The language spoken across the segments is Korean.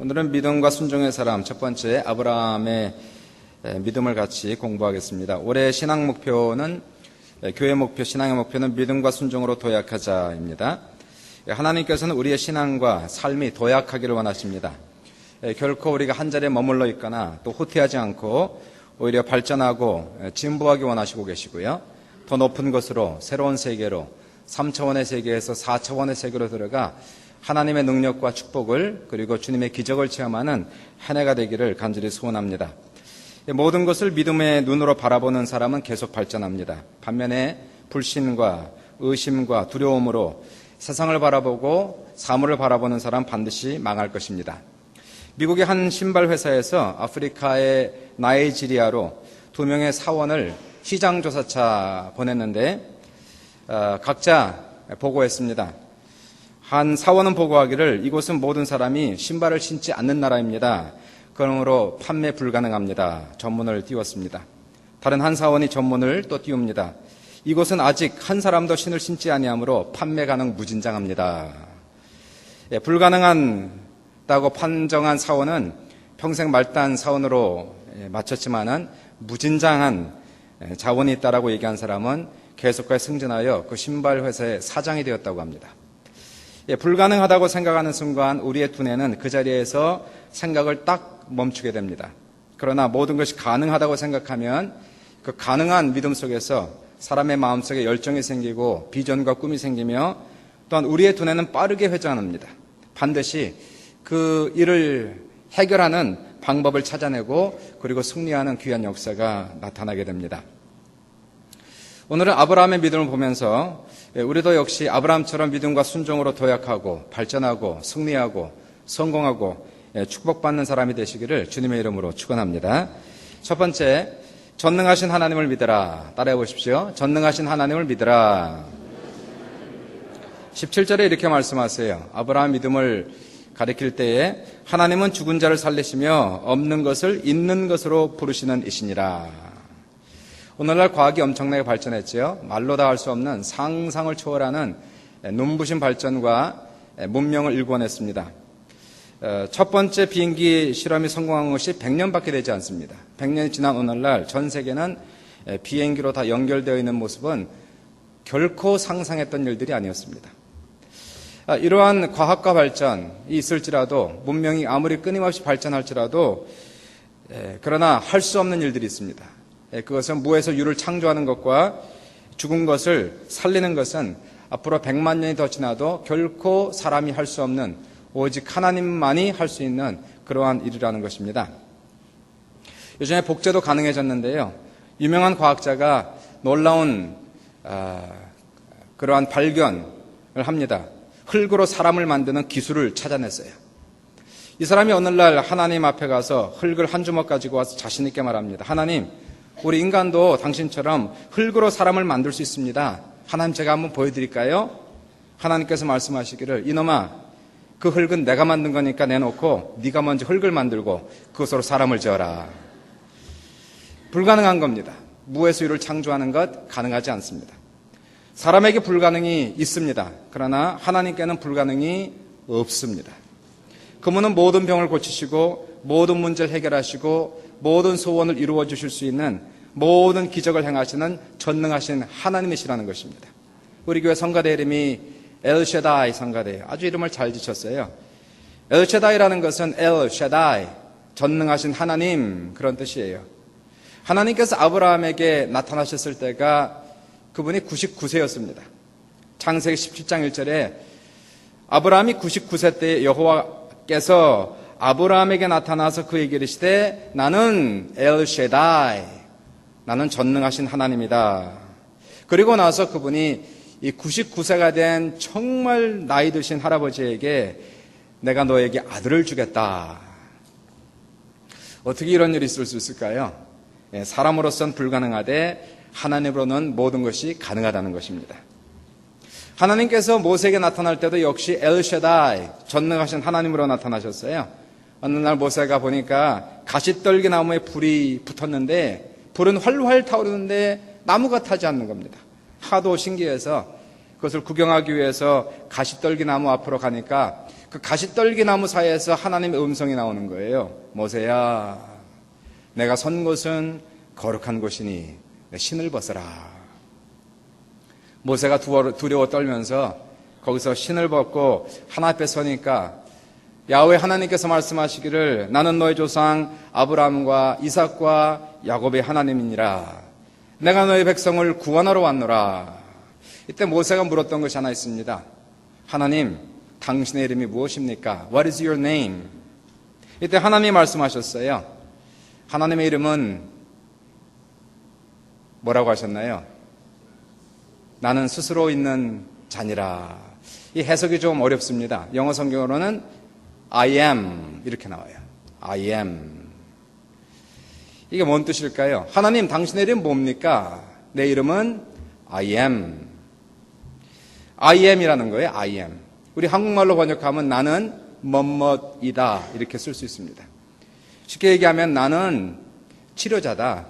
오늘은 믿음과 순종의 사람 첫 번째 아브라함의 믿음을 같이 공부하겠습니다. 올해 신앙 목표는 교회 목표, 신앙의 목표는 믿음과 순종으로 도약하자입니다. 하나님께서는 우리의 신앙과 삶이 도약하기를 원하십니다. 결코 우리가 한 자리에 머물러 있거나 또 후퇴하지 않고 오히려 발전하고 진보하기 원하시고 계시고요. 더 높은 것으로 새로운 세계로 3차원의 세계에서 4차원의 세계로 들어가 하나님의 능력과 축복을 그리고 주님의 기적을 체험하는 한 해가 되기를 간절히 소원합니다. 모든 것을 믿음의 눈으로 바라보는 사람은 계속 발전합니다. 반면에 불신과 의심과 두려움으로 세상을 바라보고 사물을 바라보는 사람 반드시 망할 것입니다. 미국의 한 신발 회사에서 아프리카의 나이지리아로 2명의 사원을 시장조사차 보냈는데 각자 보고했습니다. 한 사원은 보고하기를 이곳은 모든 사람이 신발을 신지 않는 나라입니다. 그러므로 판매 불가능합니다. 전문을 띄웠습니다. 다른 한 사원이 전문을 또 띄웁니다. 이곳은 아직 한 사람도 신을 신지 아니하므로 판매 가능 무진장합니다. 불가능하다고 판정한 사원은 평생 말단 사원으로 마쳤지만은 무진장한 자원이 있다라고 얘기한 사람은 계속해서 승진하여 그 신발 회사의 사장이 되었다고 합니다. 불가능하다고 생각하는 순간 우리의 두뇌는 그 자리에서 생각을 딱 멈추게 됩니다. 그러나 모든 것이 가능하다고 생각하면 그 가능한 믿음 속에서 사람의 마음속에 열정이 생기고 비전과 꿈이 생기며 또한 우리의 두뇌는 빠르게 회전합니다. 반드시 그 일을 해결하는 방법을 찾아내고 그리고 승리하는 귀한 역사가 나타나게 됩니다. 오늘은 아브라함의 믿음을 보면서 우리도 역시 아브라함처럼 믿음과 순종으로 도약하고 발전하고 승리하고 성공하고 축복받는 사람이 되시기를 주님의 이름으로 축원합니다. 첫 번째, 전능하신 하나님을 믿으라. 따라해 보십시오. 전능하신 하나님을 믿으라. 17절에 이렇게 말씀하세요. 아브라함 믿음을 가리킬 때에 하나님은 죽은 자를 살리시며 없는 것을 있는 것으로 부르시는 이시니라. 오늘날 과학이 엄청나게 발전했죠. 말로 다 할 수 없는 상상을 초월하는 눈부신 발전과 문명을 일궈냈습니다. 첫 번째 비행기 실험이 성공한 것이 100년밖에 되지 않습니다. 100년이 지난 오늘날 전 세계는 비행기로 다 연결되어 있는 모습은 결코 상상했던 일들이 아니었습니다. 이러한 과학과 발전이 있을지라도 문명이 아무리 끊임없이 발전할지라도 그러나 할 수 없는 일들이 있습니다. 그것은 무에서 유를 창조하는 것과 죽은 것을 살리는 것은 앞으로 100만 년이 더 지나도 결코 사람이 할 수 없는 오직 하나님만이 할 수 있는 그러한 일이라는 것입니다. 요즘에 복제도 가능해졌는데요. 유명한 과학자가 놀라운 그러한 발견을 합니다. 흙으로 사람을 만드는 기술을 찾아냈어요. 이 사람이 오늘날 하나님 앞에 가서 흙을 한 주먹 가지고 와서 자신 있게 말합니다. 하나님, 우리 인간도 당신처럼 흙으로 사람을 만들 수 있습니다. 하나님, 제가 한번 보여드릴까요? 하나님께서 말씀하시기를 이놈아, 그 흙은 내가 만든 거니까 내놓고 네가 먼저 흙을 만들고 그것으로 사람을 지어라. 불가능한 겁니다. 무에서 유를 창조하는 것 가능하지 않습니다. 사람에게 불가능이 있습니다. 그러나 하나님께는 불가능이 없습니다. 그분은 모든 병을 고치시고 모든 문제를 해결하시고 모든 소원을 이루어 주실 수 있는 모든 기적을 행하시는 전능하신 하나님이시라는 것입니다. 우리 교회 성가대 이름이 엘샤다이 성가대예요. 아주 이름을 잘 지쳤어요. 엘샤다이라는 것은 엘샤다이, 전능하신 하나님, 그런 뜻이에요. 하나님께서 아브라함에게 나타나셨을 때가 그분이 99세였습니다. 창세기 17장 1절에 아브라함이 99세 때 여호와께서 아브라함에게 나타나서 그에게 이르시되 나는 엘샤다이, 나는 전능하신 하나님이다. 그리고 나서 그분이 이 99세가 된 정말 나이 드신 할아버지에게 내가 너에게 아들을 주겠다. 어떻게 이런 일이 있을 수 있을까요? 사람으로서는 불가능하되 하나님으로는 모든 것이 가능하다는 것입니다. 하나님께서 모세에게 나타날 때도 역시 엘샤다이, 전능하신 하나님으로 나타나셨어요. 어느 날 모세가 보니까 가시떨기 나무에 불이 붙었는데 불은 활활 타오르는데 나무가 타지 않는 겁니다. 하도 신기해서 그것을 구경하기 위해서 가시떨기 나무 앞으로 가니까 그 가시떨기 나무 사이에서 하나님의 음성이 나오는 거예요. 모세야, 내가 선 곳은 거룩한 곳이니 내 신을 벗어라. 모세가 두려워 떨면서 거기서 신을 벗고 하나님 앞에 서니까 야훼 하나님께서 말씀하시기를 나는 너의 조상 아브라함과 이삭과 야곱의 하나님이니라. 내가 너의 백성을 구원하러 왔노라. 이때 모세가 물었던 것이 하나 있습니다. 하나님, 당신의 이름이 무엇입니까? What is your name? 이때 하나님이 말씀하셨어요. 하나님의 이름은 뭐라고 하셨나요? 나는 스스로 있는 자니라. 이 해석이 좀 어렵습니다. 영어 성경으로는 I am 이렇게 나와요. I am. 이게 뭔 뜻일까요? 하나님, 당신의 이름 뭡니까? 내 이름은 I am. I am이라는 거예요. I am. 우리 한국말로 번역하면 나는 뭐뭐이다 이렇게 쓸 수 있습니다. 쉽게 얘기하면 나는 치료자다.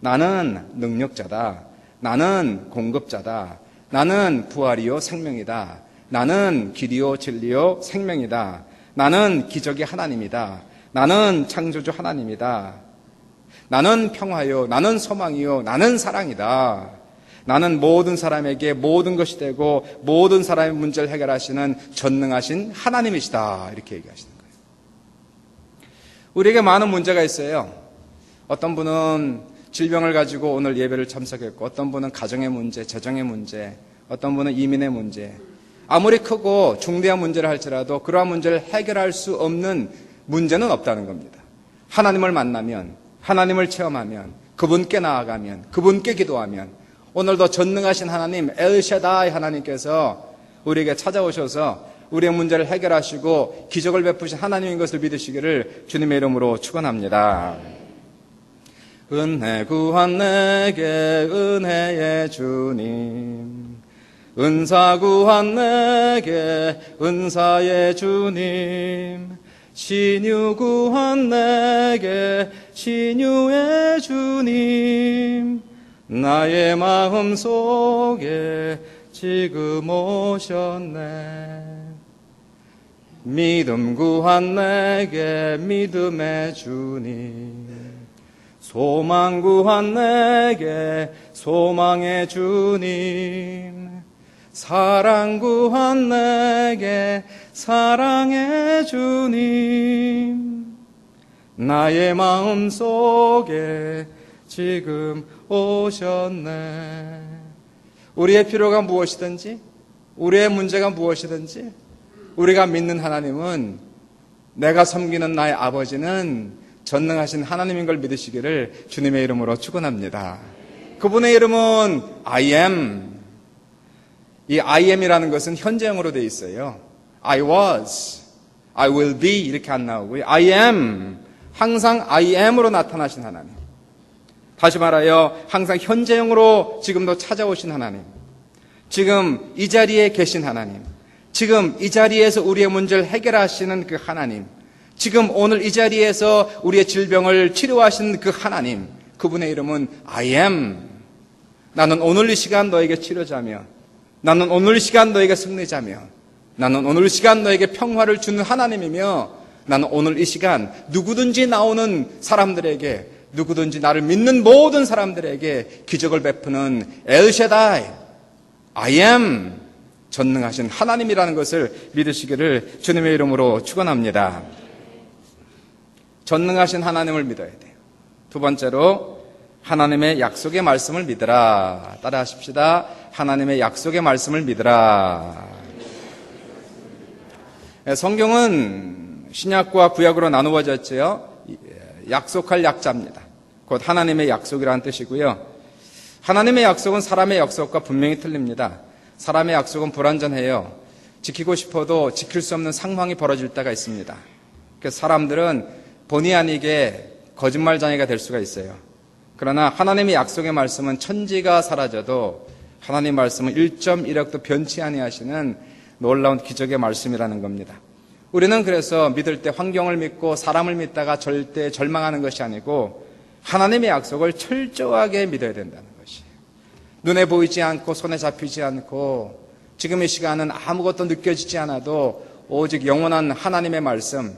나는 능력자다. 나는 공급자다. 나는 부활이요 생명이다. 나는 길이요 진리요 생명이다. 나는 기적의 하나님이다. 나는 창조주 하나님이다. 나는 평화요. 나는 소망이요. 나는 사랑이다. 나는 모든 사람에게 모든 것이 되고 모든 사람의 문제를 해결하시는 전능하신 하나님이시다. 이렇게 얘기하시는 거예요. 우리에게 많은 문제가 있어요. 어떤 분은 질병을 가지고 오늘 예배를 참석했고, 어떤 분은 가정의 문제, 재정의 문제, 어떤 분은 이민의 문제. 아무리 크고 중대한 문제를 할지라도 그러한 문제를 해결할 수 없는 문제는 없다는 겁니다. 하나님을 만나면, 하나님을 체험하면, 그분께 나아가면, 그분께 기도하면, 오늘도 전능하신 하나님 엘샤다이 하나님께서 우리에게 찾아오셔서 우리의 문제를 해결하시고 기적을 베푸신 하나님인 것을 믿으시기를 주님의 이름으로 축원합니다. 은혜 구한 내게 은혜의 주님, 은사 구한 내게 은사의 주님, 신유 구한 내게 신유의 주님, 나의 마음 속에 지금 오셨네. 믿음 구한 내게 믿음의 주님, 소망 구한 내게 소망의 주님, 사랑 구한 내게 사랑의 주님, 나의 마음 속에 지금 오셨네. 우리의 필요가 무엇이든지, 우리의 문제가 무엇이든지, 우리가 믿는 하나님은, 내가 섬기는 나의 아버지는 전능하신 하나님인 걸 믿으시기를 주님의 이름으로 축원합니다. 그분의 이름은 I am. 이 I am이라는 것은 현재형으로 되어 있어요. I was, I will be 이렇게 안 나오고요. I am, 항상 I am으로 나타나신 하나님. 다시 말하여 항상 현재형으로 지금도 찾아오신 하나님, 지금 이 자리에 계신 하나님, 지금 이 자리에서 우리의 문제를 해결하시는 그 하나님, 지금 오늘 이 자리에서 우리의 질병을 치료하시는 그 하나님, 그분의 이름은 I am. 나는 오늘 이 시간 너에게 치료자며, 나는 오늘 이 시간 너에게 승리자며, 나는 오늘 이 시간 너에게 평화를 주는 하나님이며, 나는 오늘 이 시간 누구든지 나오는 사람들에게, 누구든지 나를 믿는 모든 사람들에게 기적을 베푸는 엘샤다이, I am, 전능하신 하나님이라는 것을 믿으시기를 주님의 이름으로 축원합니다. 전능하신 하나님을 믿어야 돼요. 두 번째로 하나님의 약속의 말씀을 믿으라. 따라 하십시다. 하나님의 약속의 말씀을 믿으라. 성경은 신약과 구약으로 나누어졌지요. 약속할 약자입니다. 곧 하나님의 약속이라는 뜻이고요. 하나님의 약속은 사람의 약속과 분명히 틀립니다. 사람의 약속은 불완전해요. 지키고 싶어도 지킬 수 없는 상황이 벌어질 때가 있습니다. 그래서 사람들은 본의 아니게 거짓말쟁이가 될 수가 있어요. 그러나 하나님의 약속의 말씀은 천지가 사라져도 하나님의 말씀은 1.1억도 변치 아니하시는 놀라운 기적의 말씀이라는 겁니다. 우리는 그래서 믿을 때 환경을 믿고 사람을 믿다가 절대 절망하는 것이 아니고 하나님의 약속을 철저하게 믿어야 된다는 것이에요. 눈에 보이지 않고 손에 잡히지 않고 지금 이 시간은 아무것도 느껴지지 않아도 오직 영원한 하나님의 말씀,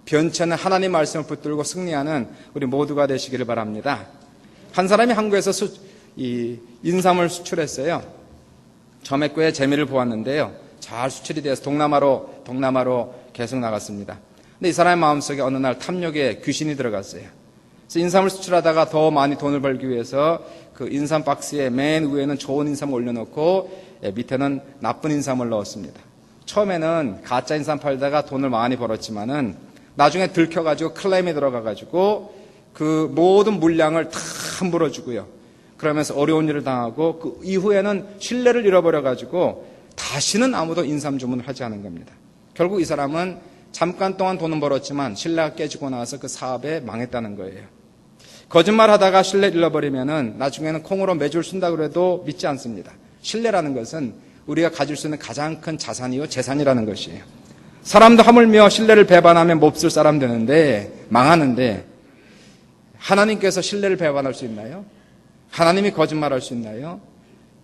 변치 않는 하나님의 말씀을 붙들고 승리하는 우리 모두가 되시기를 바랍니다. 한 사람이 한국에서 인삼을 수출했어요. 점액구의 재미를 보았는데요. 잘 수출이 되어서 동남아로 계속 나갔습니다. 근데 이 사람의 마음속에 어느 날 탐욕에 귀신이 들어갔어요. 그래서 인삼을 수출하다가 더 많이 돈을 벌기 위해서 그 인삼 박스의 맨 위에는 좋은 인삼을 올려놓고 밑에는 나쁜 인삼을 넣었습니다. 처음에는 가짜 인삼 팔다가 돈을 많이 벌었지만은 나중에 들켜가지고 클레임이 들어가가지고 그 모든 물량을 다 물어주고요. 그러면서 어려운 일을 당하고 그 이후에는 신뢰를 잃어버려가지고 다시는 아무도 인삼 주문을 하지 않은 겁니다. 결국 이 사람은 잠깐 동안 돈은 벌었지만 신뢰가 깨지고 나서 그 사업에 망했다는 거예요. 거짓말하다가 신뢰를 잃어버리면은 나중에는 콩으로 매주를 쓴다고 해도 믿지 않습니다. 신뢰라는 것은 우리가 가질 수 있는 가장 큰 자산이요 재산이라는 것이에요. 사람도 하물며 신뢰를 배반하면 몹쓸 사람 되는데 망하는데 하나님께서 신뢰를 배반할 수 있나요? 하나님이 거짓말할 수 있나요?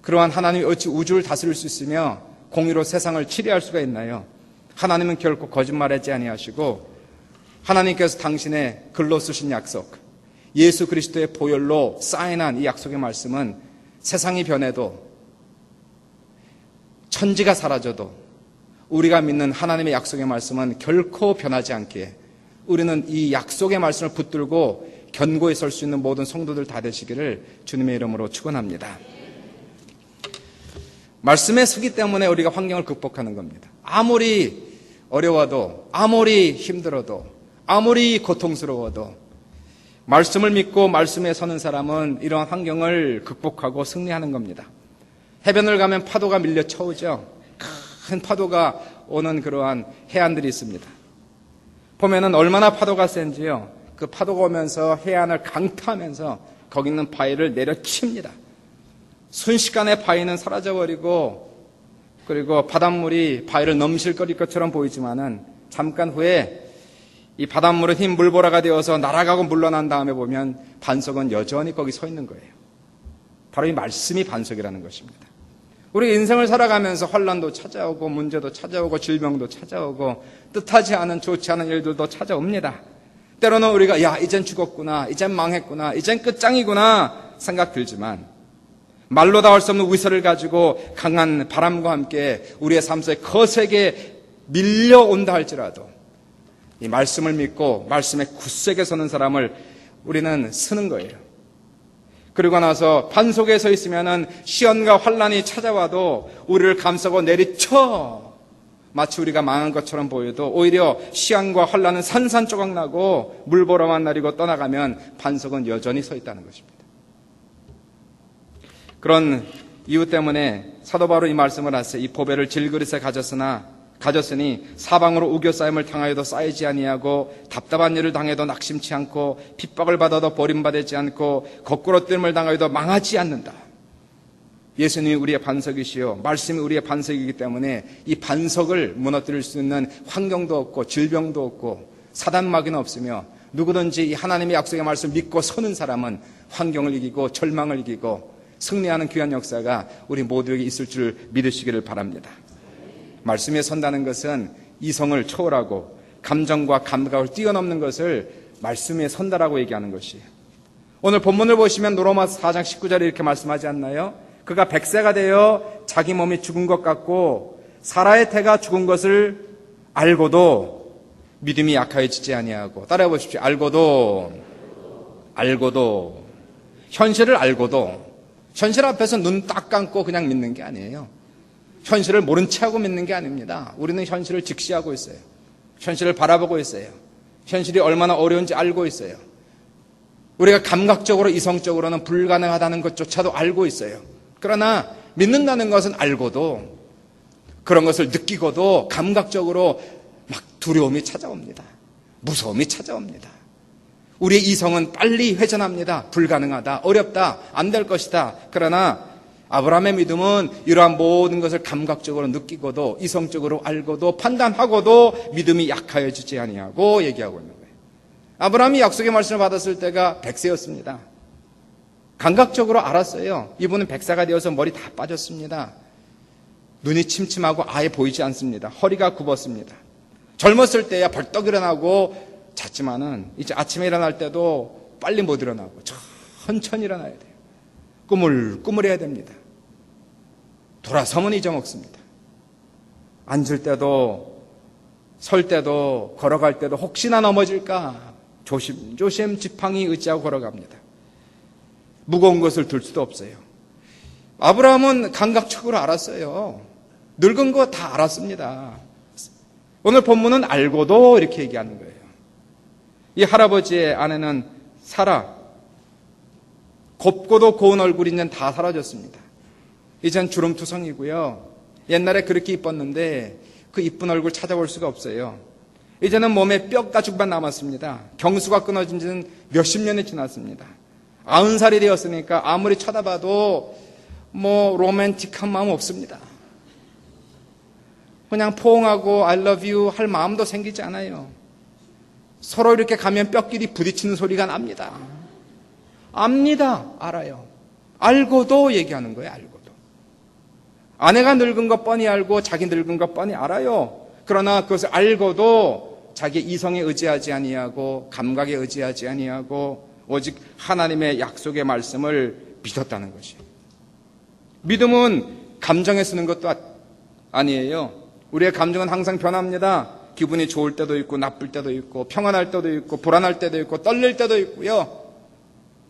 그러한 하나님이 어찌 우주를 다스릴 수 있으며 공의로 세상을 치리할 수가 있나요? 하나님은 결코 거짓말하지 아니하시고 하나님께서 당신의 글로 쓰신 약속, 예수 그리스도의 보혈로 사인한 이 약속의 말씀은 세상이 변해도 천지가 사라져도 우리가 믿는 하나님의 약속의 말씀은 결코 변하지 않기에 우리는 이 약속의 말씀을 붙들고 견고히 설 수 있는 모든 성도들 다 되시기를 주님의 이름으로 축원합니다. 말씀에 서기 때문에 우리가 환경을 극복하는 겁니다. 아무리 어려워도, 아무리 힘들어도, 아무리 고통스러워도 말씀을 믿고 말씀에 서는 사람은 이러한 환경을 극복하고 승리하는 겁니다. 해변을 가면 파도가 밀려 쳐오죠. 큰 파도가 오는 그러한 해안들이 있습니다. 보면은 얼마나 파도가 센지요. 그 파도가 오면서 해안을 강타하면서 거기 있는 바위를 내려칩니다. 순식간에 바위는 사라져버리고 그리고 바닷물이 바위를 넘실거릴 것처럼 보이지만은 잠깐 후에 이 바닷물은 흰 물보라가 되어서 날아가고 물러난 다음에 보면 반석은 여전히 거기 서 있는 거예요. 바로 이 말씀이 반석이라는 것입니다. 우리 인생을 살아가면서 환난도 찾아오고 문제도 찾아오고 질병도 찾아오고 뜻하지 않은 좋지 않은 일들도 찾아옵니다. 때로는 우리가 이젠 죽었구나, 이젠 망했구나, 이젠 끝장이구나 생각 들지만 말로 다 할 수 없는 위세를 가지고 강한 바람과 함께 우리의 삶 속에 거세게 밀려온다 할지라도 이 말씀을 믿고 말씀에 굳세게 서는 사람을 우리는 쓰는 거예요. 그리고 나서 반석에 서 있으면은 시련과 환난이 찾아와도 우리를 감싸고 내리쳐 마치 우리가 망한 것처럼 보여도 오히려 시련과 환난은 산산조각 나고 물보라만 내리고 떠나가면 반석은 여전히 서 있다는 것입니다. 그런 이유 때문에 사도 바울이 이 말씀을 하세요. 이 보배를 질그릇에 가졌으니 사방으로 우겨싸임을 당하여도 쌓이지 아니하고 답답한 일을 당해도 낙심치 않고 핍박을 받아도 버림받지 않고 거꾸로 뜸을 당하여도 망하지 않는다. 예수님이 우리의 반석이시요 말씀이 우리의 반석이기 때문에 이 반석을 무너뜨릴 수 있는 환경도 없고 질병도 없고 사단마귀는 없으며 누구든지 이 하나님의 약속의 말씀을 믿고 서는 사람은 환경을 이기고 절망을 이기고 승리하는 귀한 역사가 우리 모두에게 있을 줄 믿으시기를 바랍니다. 말씀에 선다는 것은 이성을 초월하고 감정과 감각을 뛰어넘는 것을 말씀에 선다라고 얘기하는 것이에요. 오늘 본문을 보시면 로마서 4장 19절에 이렇게 말씀하지 않나요? 그가 100세가 되어 자기 몸이 죽은 것 같고 사라의 태가 죽은 것을 알고도 믿음이 약하여지지 아니하고 따라해 보십시오. 알고도 현실을 알고도 현실 앞에서 눈 딱 감고 그냥 믿는 게 아니에요. 현실을 모른 채 하고 믿는 게 아닙니다. 우리는 현실을 직시하고 있어요. 현실을 바라보고 있어요. 현실이 얼마나 어려운지 알고 있어요. 우리가 감각적으로 이성적으로는 불가능하다는 것조차도 알고 있어요. 그러나 믿는다는 것은 알고도 그런 것을 느끼고도 감각적으로 막 두려움이 찾아옵니다. 무서움이 찾아옵니다. 우리의 이성은 빨리 회전합니다. 불가능하다, 어렵다, 안 될 것이다. 그러나 아브라함의 믿음은 이러한 모든 것을 감각적으로 느끼고도 이성적으로 알고도 판단하고도 믿음이 약하여지지 아니하고 얘기하고 있는 거예요. 아브라함이 약속의 말씀을 받았을 때가 100세였습니다. 감각적으로 알았어요. 이분은 100세가 되어서 머리 다 빠졌습니다. 눈이 침침하고 아예 보이지 않습니다. 허리가 굽었습니다. 젊었을 때야 벌떡 일어나고 잤지만은 이제 아침에 일어날 때도 빨리 못 일어나고 천천히 일어나야 돼요. 꾸물꾸물해야 됩니다. 돌아서면 잊어먹습니다. 앉을 때도 설 때도 걸어갈 때도 혹시나 넘어질까 조심조심 지팡이 의지하고 걸어갑니다. 무거운 것을 들 수도 없어요. 아브라함은 감각적으로 알았어요. 늙은 거 다 알았습니다. 오늘 본문은 알고도 이렇게 얘기하는 거예요. 이 할아버지의 아내는 사라, 곱고도 고운 얼굴이 이제는 다 사라졌습니다. 이젠 주름투성이고요. 옛날에 그렇게 이뻤는데 그 이쁜 얼굴 찾아볼 수가 없어요. 이제는 몸에 뼈 가죽만 남았습니다. 경수가 끊어진 지는 몇십 년이 지났습니다. 90살이 되었으니까 아무리 쳐다봐도 로맨틱한 마음 없습니다. 그냥 포옹하고 I love you 할 마음도 생기지 않아요. 서로 이렇게 가면 뼈끼리 부딪히는 소리가 납니다. 압니다. 알아요. 알고도 얘기하는 거예요. 알고도. 아내가 늙은 것 뻔히 알고 자기 늙은 것 뻔히 알아요. 그러나 그것을 알고도 자기 이성에 의지하지 아니하고 감각에 의지하지 아니하고 오직 하나님의 약속의 말씀을 믿었다는 것이에요. 믿음은 감정에 쓰는 것도 아니에요. 우리의 감정은 항상 변합니다. 기분이 좋을 때도 있고 나쁠 때도 있고 평안할 때도 있고 불안할 때도 있고 떨릴 때도 있고요.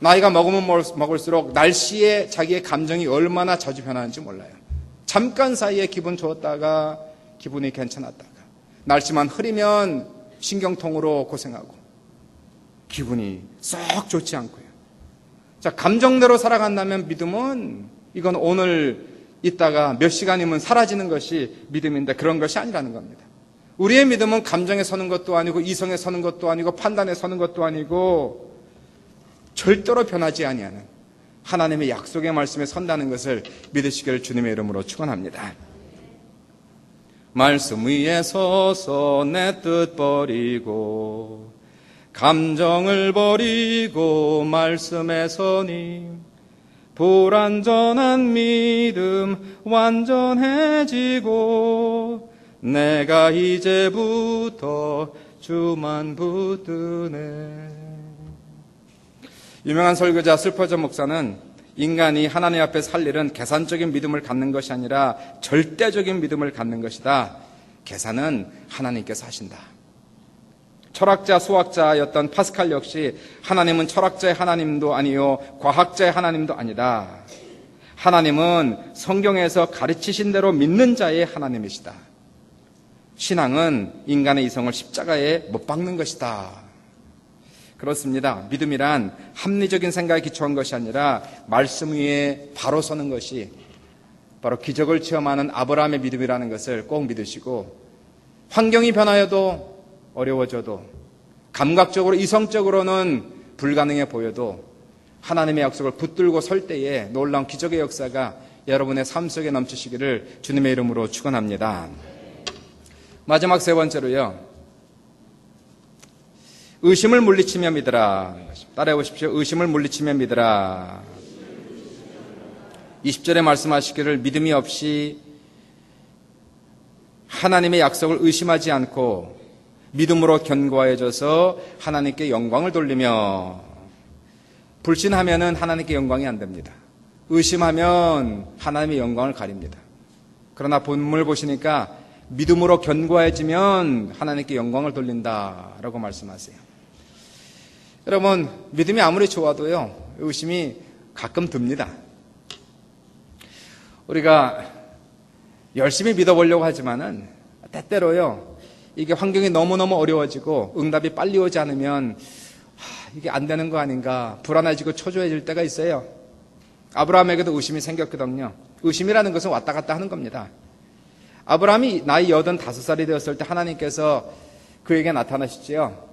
나이가 먹으면 먹을수록 날씨에 자기의 감정이 얼마나 자주 변하는지 몰라요. 잠깐 사이에 기분 좋았다가 기분이 괜찮았다가 날씨만 흐리면 신경통으로 고생하고 기분이 썩 좋지 않고요. 자, 감정대로 살아간다면 믿음은 이건 오늘 있다가 몇 시간이면 사라지는 것이 믿음인데 그런 것이 아니라는 겁니다. 우리의 믿음은 감정에 서는 것도 아니고 이성에 서는 것도 아니고 판단에 서는 것도 아니고 절대로 변하지 아니하는 하나님의 약속의 말씀에 선다는 것을 믿으시기를 주님의 이름으로 축원합니다. 말씀 위에 서서 내 뜻 버리고 감정을 버리고 말씀에 서니 불완전한 믿음 완전해지고 내가 이제부터 주만 붙드네. 유명한 설교자 슬퍼저 목사는 인간이 하나님 앞에 살 일은 계산적인 믿음을 갖는 것이 아니라 절대적인 믿음을 갖는 것이다. 계산은 하나님께서 하신다. 철학자, 수학자였던 파스칼 역시 하나님은 철학자의 하나님도 아니요 과학자의 하나님도 아니다. 하나님은 성경에서 가르치신 대로 믿는 자의 하나님이시다. 신앙은 인간의 이성을 십자가에 못 박는 것이다. 그렇습니다. 믿음이란 합리적인 생각에 기초한 것이 아니라 말씀 위에 바로 서는 것이 바로 기적을 체험하는 아브라함의 믿음이라는 것을 꼭 믿으시고 환경이 변하여도 어려워져도 감각적으로 이성적으로는 불가능해 보여도 하나님의 약속을 붙들고 설 때에 놀라운 기적의 역사가 여러분의 삶 속에 넘치시기를 주님의 이름으로 축원합니다. 마지막 세 번째로요. 의심을 물리치며 믿으라. 따라해 보십시오. 의심을 물리치며 믿으라. 20절에 말씀하시기를 믿음이 없이 하나님의 약속을 의심하지 않고 믿음으로 견고해져서 하나님께 영광을 돌리며 불신하면은 하나님께 영광이 안 됩니다. 의심하면 하나님의 영광을 가립니다. 그러나 본문을 보시니까 믿음으로 견고해지면 하나님께 영광을 돌린다라고 말씀하세요. 여러분, 믿음이 아무리 좋아도요, 의심이 가끔 듭니다. 우리가 열심히 믿어보려고 하지만은 때때로요, 이게 환경이 너무너무 어려워지고 응답이 빨리 오지 않으면 이게 안 되는 거 아닌가 불안해지고 초조해질 때가 있어요. 아브라함에게도 의심이 생겼거든요. 의심이라는 것은 왔다 갔다 하는 겁니다. 아브라함이 나이 85살이 되었을 때 하나님께서 그에게 나타나시지요.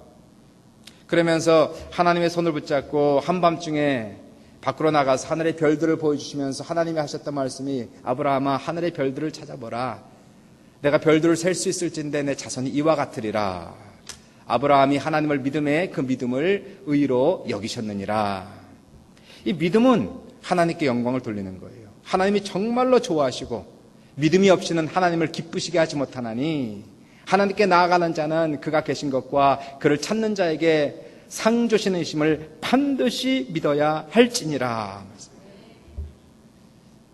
그러면서 하나님의 손을 붙잡고 한밤중에 밖으로 나가서 하늘의 별들을 보여주시면서 하나님이 하셨던 말씀이 아브라함아 하늘의 별들을 찾아보라. 내가 별들을 셀 수 있을진데 내 자손이 이와 같으리라. 아브라함이 하나님을 믿음에 그 믿음을 의로 여기셨느니라. 이 믿음은 하나님께 영광을 돌리는 거예요. 하나님이 정말로 좋아하시고 믿음이 없이는 하나님을 기쁘시게 하지 못하나니 하나님께 나아가는 자는 그가 계신 것과 그를 찾는 자에게 상 주시는 이심을 반드시 믿어야 할지니라.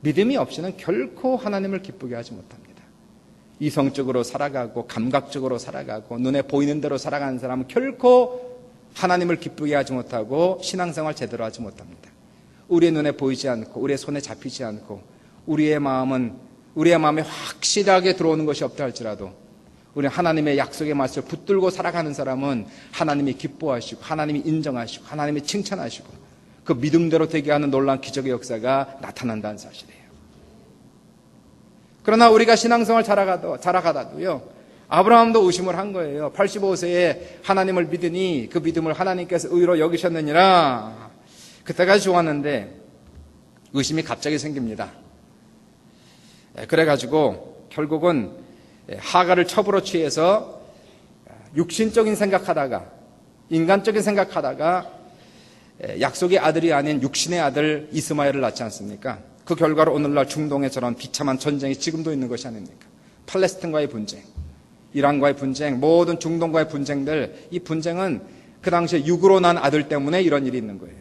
믿음이 없이는 결코 하나님을 기쁘게 하지 못합니다. 이성적으로 살아가고 감각적으로 살아가고 눈에 보이는 대로 살아가는 사람은 결코 하나님을 기쁘게 하지 못하고 신앙생활 제대로 하지 못합니다. 우리의 눈에 보이지 않고 우리의 손에 잡히지 않고 우리의 마음에 확실하게 들어오는 것이 없다 할지라도 우리 하나님의 약속의 말씀을 붙들고 살아가는 사람은 하나님이 기뻐하시고 하나님이 인정하시고 하나님이 칭찬하시고 그 믿음대로 되게 하는 놀라운 기적의 역사가 나타난다는 사실이에요. 그러나 우리가 신앙생활 자라가다도요, 아브라함도 의심을 한 거예요. 85세에 하나님을 믿으니 그 믿음을 하나님께서 의로 여기셨느니라. 그때까지 좋았는데 의심이 갑자기 생깁니다. 그래가지고 결국은 하갈을 첩으로 취해서 육신적인 생각하다가 인간적인 생각하다가 약속의 아들이 아닌 육신의 아들 이스마엘을 낳지 않습니까? 그 결과로 오늘날 중동에 저런 비참한 전쟁이 지금도 있는 것이 아닙니까? 팔레스틴과의 분쟁, 이란과의 분쟁, 모든 중동과의 분쟁들, 이 분쟁은 그 당시에 육으로 난 아들 때문에 이런 일이 있는 거예요.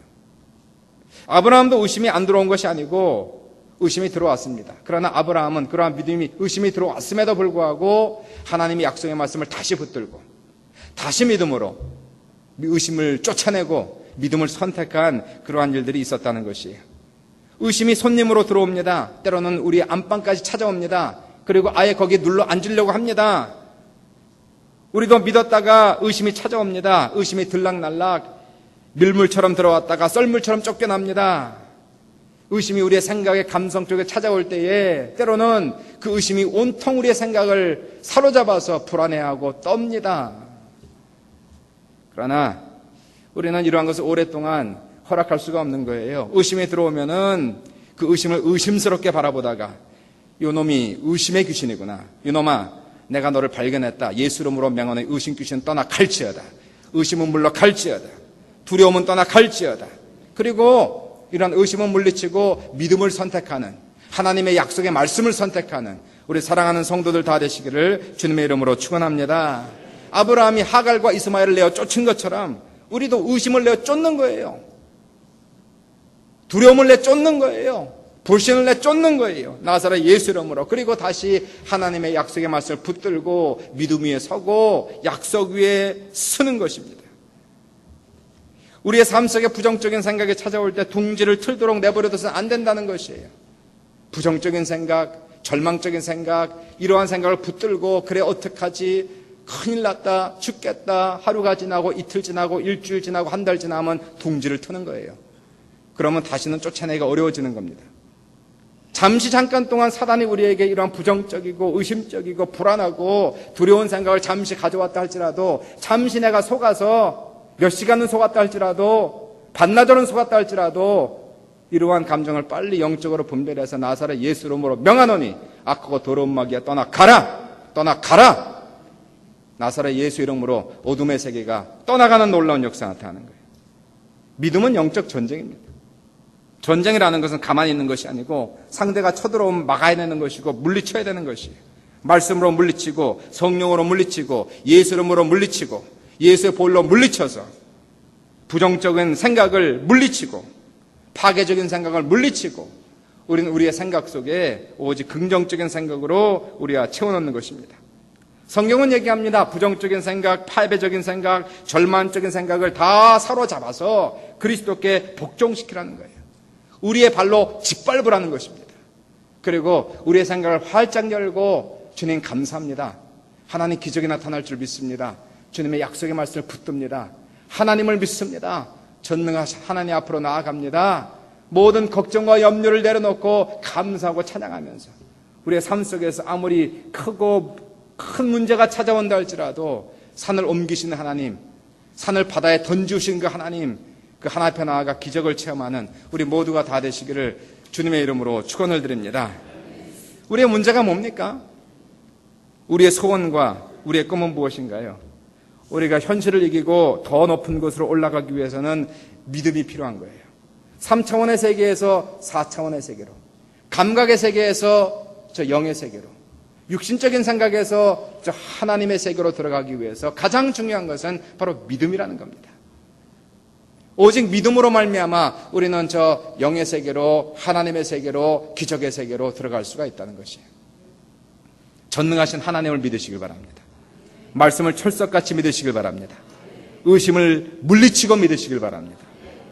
아브라함도 의심이 안 들어온 것이 아니고 의심이 들어왔습니다. 그러나 아브라함은 그러한 의심이 들어왔음에도 불구하고 하나님의 약속의 말씀을 다시 붙들고 다시 믿음으로 의심을 쫓아내고 믿음을 선택한 그러한 일들이 있었다는 것이에요. 의심이 손님으로 들어옵니다. 때로는 우리 안방까지 찾아옵니다. 그리고 아예 거기에 눌러 앉으려고 합니다. 우리도 믿었다가 의심이 찾아옵니다. 의심이 들락날락 밀물처럼 들어왔다가 썰물처럼 쫓겨납니다. 의심이 우리의 생각의 감성 쪽에 찾아올 때에 때로는 그 의심이 온통 우리의 생각을 사로잡아서 불안해하고 떱니다. 그러나 우리는 이러한 것을 오랫동안 허락할 수가 없는 거예요. 의심이 들어오면은 그 의심을 의심스럽게 바라보다가 이놈이 의심의 귀신이구나. 이놈아, 내가 너를 발견했다. 예수 이름으로 명하노니 의심 귀신 떠나 갈지어다. 의심은 물러갈지어다. 두려움은 떠나 갈지어다. 그리고 이런 의심은 물리치고 믿음을 선택하는 하나님의 약속의 말씀을 선택하는 우리 사랑하는 성도들 다 되시기를 주님의 이름으로 축원합니다. 아브라함이 하갈과 이스마엘을 내어 쫓은 것처럼 우리도 의심을 내어 쫓는 거예요. 두려움을 내 쫓는 거예요. 불신을 내 쫓는 거예요. 나사렛 예수 이름으로. 그리고 다시 하나님의 약속의 말씀을 붙들고 믿음 위에 서고 약속 위에 서는 것입니다. 우리의 삶 속에 부정적인 생각이 찾아올 때 둥지를 틀도록 내버려둬서는 안 된다는 것이에요. 부정적인 생각, 절망적인 생각, 이러한 생각을 붙들고 그래 어떡하지? 큰일 났다, 죽겠다, 하루가 지나고 이틀 지나고 일주일 지나고 한 달 지나면 둥지를 트는 거예요. 그러면 다시는 쫓아내기가 어려워지는 겁니다. 잠깐 동안 사단이 우리에게 이러한 부정적이고 의심적이고 불안하고 두려운 생각을 잠시 가져왔다 할지라도 잠시 내가 속아서 몇 시간은 속았다 할지라도 반나절은 속았다 할지라도 이러한 감정을 빨리 영적으로 분별해서 나사렛 예수 이름으로 명하노니 악하고 더러운 마귀야 떠나가라. 나사렛 예수 이름으로 어둠의 세계가 떠나가는 놀라운 역사가 나타나는 거예요. 믿음은 영적 전쟁입니다. 전쟁이라는 것은 가만히 있는 것이 아니고 상대가 쳐들어오면 막아야 되는 것이고 물리쳐야 되는 것이에요. 말씀으로 물리치고 성령으로 물리치고 예수 이름으로 물리치고 예수의 볼로 물리쳐서 부정적인 생각을 물리치고 파괴적인 생각을 물리치고 우리는 우리의 생각 속에 오직 긍정적인 생각으로 우리가 채워넣는 것입니다. 성경은 얘기합니다. 부정적인 생각, 파괴적인 생각, 절망적인 생각을 다 사로잡아서 그리스도께 복종시키라는 거예요. 우리의 발로 짓밟으라는 것입니다. 그리고 우리의 생각을 활짝 열고 주님 감사합니다. 하나님 기적이 나타날 줄 믿습니다. 주님의 약속의 말씀을 붙듭니다. 하나님을 믿습니다. 전능하신 하나님 앞으로 나아갑니다. 모든 걱정과 염려를 내려놓고 감사하고 찬양하면서 우리의 삶 속에서 아무리 크고 큰 문제가 찾아온다 할지라도 산을 옮기시는 하나님, 산을 바다에 던지신 그 하나님, 그 하나님 앞에 나아가 기적을 체험하는 우리 모두가 다 되시기를 주님의 이름으로 축원을 드립니다. 우리의 문제가 뭡니까? 우리의 소원과 우리의 꿈은 무엇인가요? 우리가 현실을 이기고 더 높은 곳으로 올라가기 위해서는 믿음이 필요한 거예요. 3차원의 세계에서 4차원의 세계로, 감각의 세계에서 저 영의 세계로, 육신적인 생각에서 저 하나님의 세계로 들어가기 위해서 가장 중요한 것은 바로 믿음이라는 겁니다. 오직 믿음으로 말미암아 우리는 저 영의 세계로, 하나님의 세계로, 기적의 세계로 들어갈 수가 있다는 것이에요. 전능하신 하나님을 믿으시길 바랍니다. 말씀을 철석같이 믿으시길 바랍니다. 의심을 물리치고 믿으시길 바랍니다.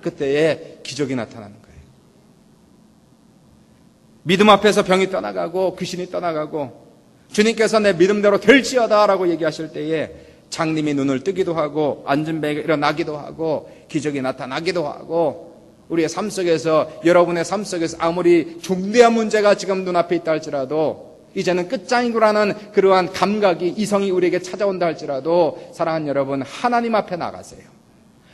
그때에 기적이 나타나는 거예요. 믿음 앞에서 병이 떠나가고 귀신이 떠나가고 주님께서 내 믿음대로 될지어다 라고 얘기하실 때에 장님이 눈을 뜨기도 하고 앉은 배가 일어나기도 하고 기적이 나타나기도 하고 우리의 삶 속에서, 여러분의 삶 속에서 아무리 중대한 문제가 지금 눈앞에 있다 할지라도, 이제는 끝장이구라는 그러한 감각이, 이성이 우리에게 찾아온다 할지라도, 사랑하는 여러분, 하나님 앞에 나가세요.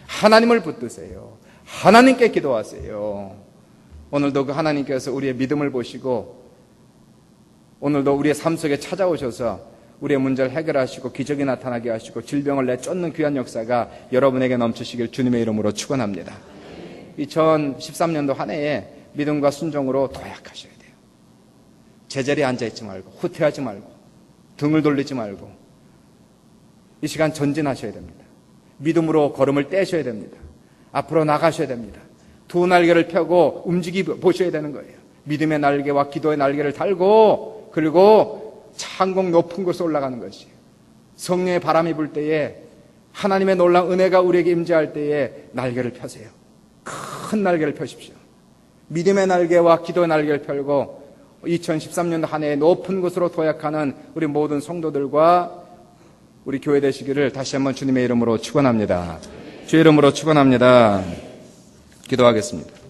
하나님을 붙드세요. 하나님께 기도하세요. 오늘도 그 하나님께서 우리의 믿음을 보시고 오늘도 우리의 삶 속에 찾아오셔서 우리의 문제를 해결하시고 기적이 나타나게 하시고 질병을 내쫓는 귀한 역사가 여러분에게 넘치시길 주님의 이름으로 축원합니다. 2013년도 한 해에 믿음과 순종으로 도약하셔야 돼요. 제자리에 앉아있지 말고, 후퇴하지 말고, 등을 돌리지 말고 이 시간 전진하셔야 됩니다. 믿음으로 걸음을 떼셔야 됩니다. 앞으로 나가셔야 됩니다. 두 날개를 펴고 보셔야 되는 거예요. 믿음의 날개와 기도의 날개를 달고, 그리고 창공 높은 곳에 올라가는 것이에요. 성령의 바람이 불 때에, 하나님의 놀라운 은혜가 우리에게 임재할 때에 날개를 펴세요. 큰 날개를 펴십시오. 믿음의 날개와 기도의 날개를 펴고 2013년도 한 해에 높은 곳으로 도약하는 우리 모든 성도들과 우리 교회 되시기를 다시 한번 주님의 이름으로 축원합니다. 주의 이름으로 축원합니다. 기도하겠습니다.